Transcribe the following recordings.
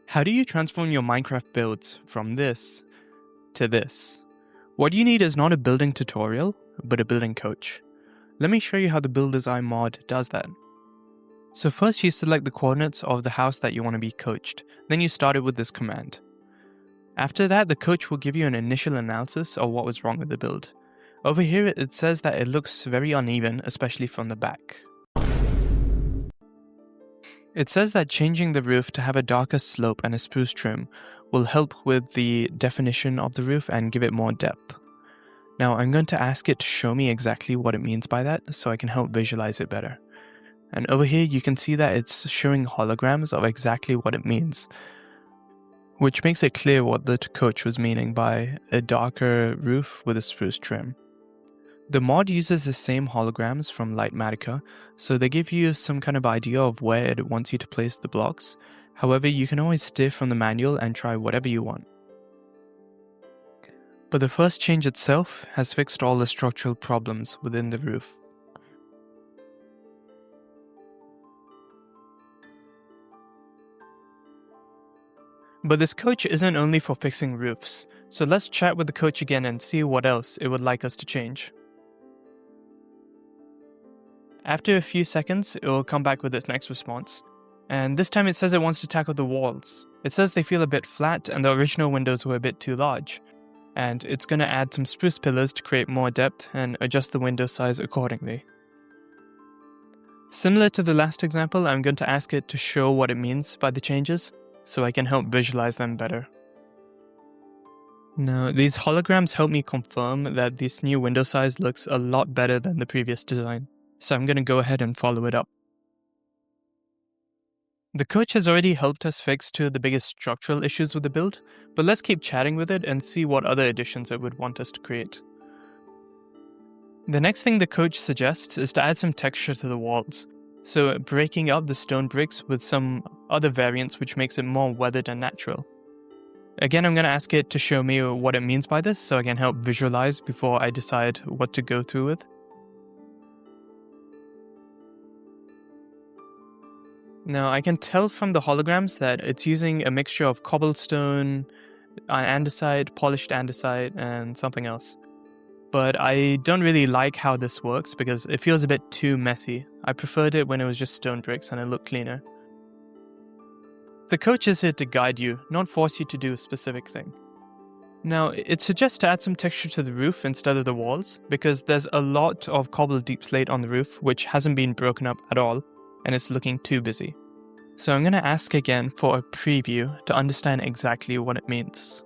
How do you transform your Minecraft builds from this to this? What you need is not a building tutorial, but a building coach. Let me show you how the build design mod does that. So first you select the coordinates of the house that you want to be coached, then you start it with this command. After that, the coach will give you an initial analysis of what was wrong with the build. Over here it says that it looks very uneven, especially from the back. It says that changing the roof to have a darker slope and a spruce trim will help with the definition of the roof and give it more depth. Now I'm going to ask it to show me exactly what it means by that so I can help visualize it better. And over here you can see that it's showing holograms of exactly what it means, which makes it clear what the coach was meaning by a darker roof with a spruce trim. The mod uses the same holograms from Litematica, so they give you some kind of idea of where it wants you to place the blocks. However, you can always steer from the manual and try whatever you want. But the first change itself has fixed all the structural problems within the roof. But this coach isn't only for fixing roofs, so let's chat with the coach again and see what else it would like us to change. After a few seconds, it will come back with its next response, and this time it says it wants to tackle the walls. It says they feel a bit flat and the original windows were a bit too large, and it's going to add some spruce pillars to create more depth and adjust the window size accordingly. Similar to the last example, I'm going to ask it to show what it means by the changes, so I can help visualize them better. Now, these holograms help me confirm that this new window size looks a lot better than the previous design, so I'm going to go ahead and follow it up. The coach has already helped us fix two of the biggest structural issues with the build, but let's keep chatting with it and see what other additions it would want us to create. The next thing the coach suggests is to add some texture to the walls, so breaking up the stone bricks with some other variants which makes it more weathered and natural. Again, I'm going to ask it to show me what it means by this so I can help visualize before I decide what to go through with. Now, I can tell from the holograms that it's using a mixture of cobblestone, andesite, polished andesite, and something else. But I don't really like how this works because it feels a bit too messy. I preferred it when it was just stone bricks and it looked cleaner. The coach is here to guide you, not force you to do a specific thing. Now, it suggests to add some texture to the roof instead of the walls because there's a lot of cobbled deep slate on the roof which hasn't been broken up at all, and it's looking too busy. So I'm going to ask again for a preview to understand exactly what it means.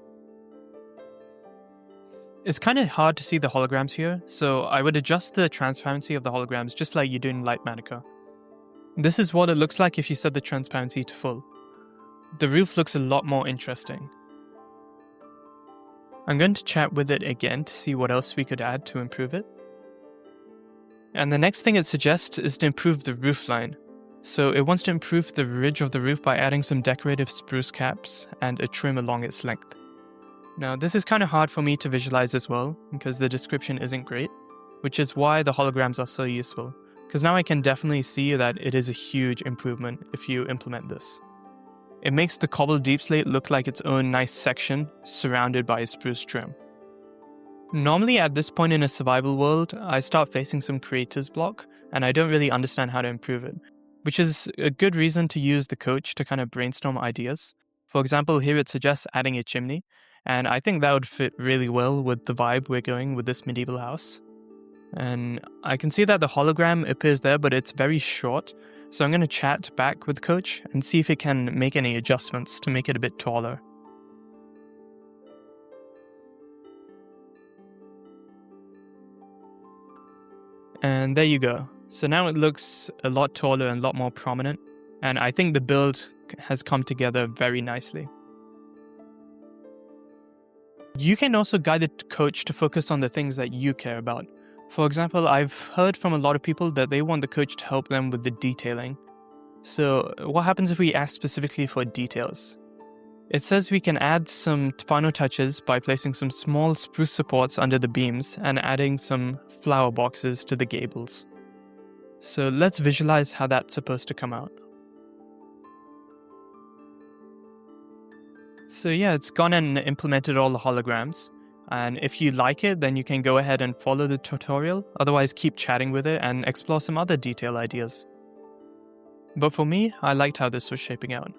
It's kind of hard to see the holograms here, so I would adjust the transparency of the holograms just like you do in Litematica. This is what it looks like if you set the transparency to full. The roof looks a lot more interesting. I'm going to chat with it again to see what else we could add to improve it. And the next thing it suggests is to improve the roof line. So it wants to improve the ridge of the roof by adding some decorative spruce caps and a trim along its length. Now, this is kind of hard for me to visualize as well because the description isn't great, which is why the holograms are so useful, because now I can definitely see that it is a huge improvement if you implement this. It makes the cobbled deep slate look like its own nice section surrounded by a spruce trim. Normally at this point in a survival world, I start facing some creator's block and I don't really understand how to improve it, which is a good reason to use the coach to kind of brainstorm ideas. For example, here it suggests adding a chimney, and I think that would fit really well with the vibe we're going with this medieval house. And I can see that the hologram appears there, but it's very short, so I'm going to chat back with Coach and see if it can make any adjustments to make it a bit taller. And there you go. So now it looks a lot taller and a lot more prominent, and I think the build has come together very nicely. You can also guide the coach to focus on the things that you care about. For example, I've heard from a lot of people that they want the coach to help them with the detailing. So what happens if we ask specifically for details? It says we can add some final touches by placing some small spruce supports under the beams and adding some flower boxes to the gables. So let's visualize how that's supposed to come out. So yeah, it's gone and implemented all the holograms. And if you like it, then you can go ahead and follow the tutorial. Otherwise, keep chatting with it and explore some other detail ideas. But for me, I liked how this was shaping out.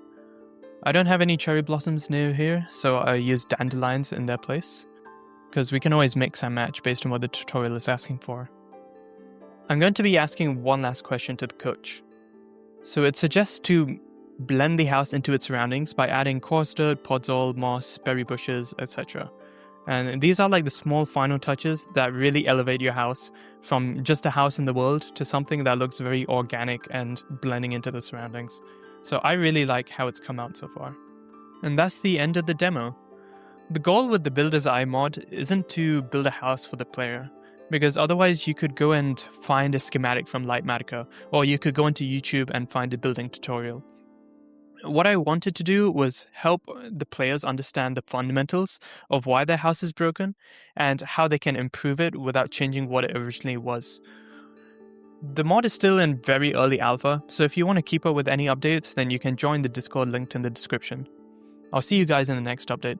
I don't have any cherry blossoms near here, so I used dandelions in their place, because we can always mix and match based on what the tutorial is asking for. I'm going to be asking one last question to the coach. So it suggests to blend the house into its surroundings by adding coarse dirt, podzol, moss, berry bushes, etc. And these are like the small final touches that really elevate your house from just a house in the world to something that looks very organic and blending into the surroundings. So I really like how it's come out so far. And that's the end of the demo. The goal with the Builder's Eye mod isn't to build a house for the player, because otherwise you could go and find a schematic from Lightmatica, or you could go into YouTube and find a building tutorial. What I wanted to do was help the players understand the fundamentals of why their house is broken and how they can improve it without changing what it originally was. The mod is still in very early alpha, so if you want to keep up with any updates, then you can join the Discord linked in the description. I'll see you guys in the next update.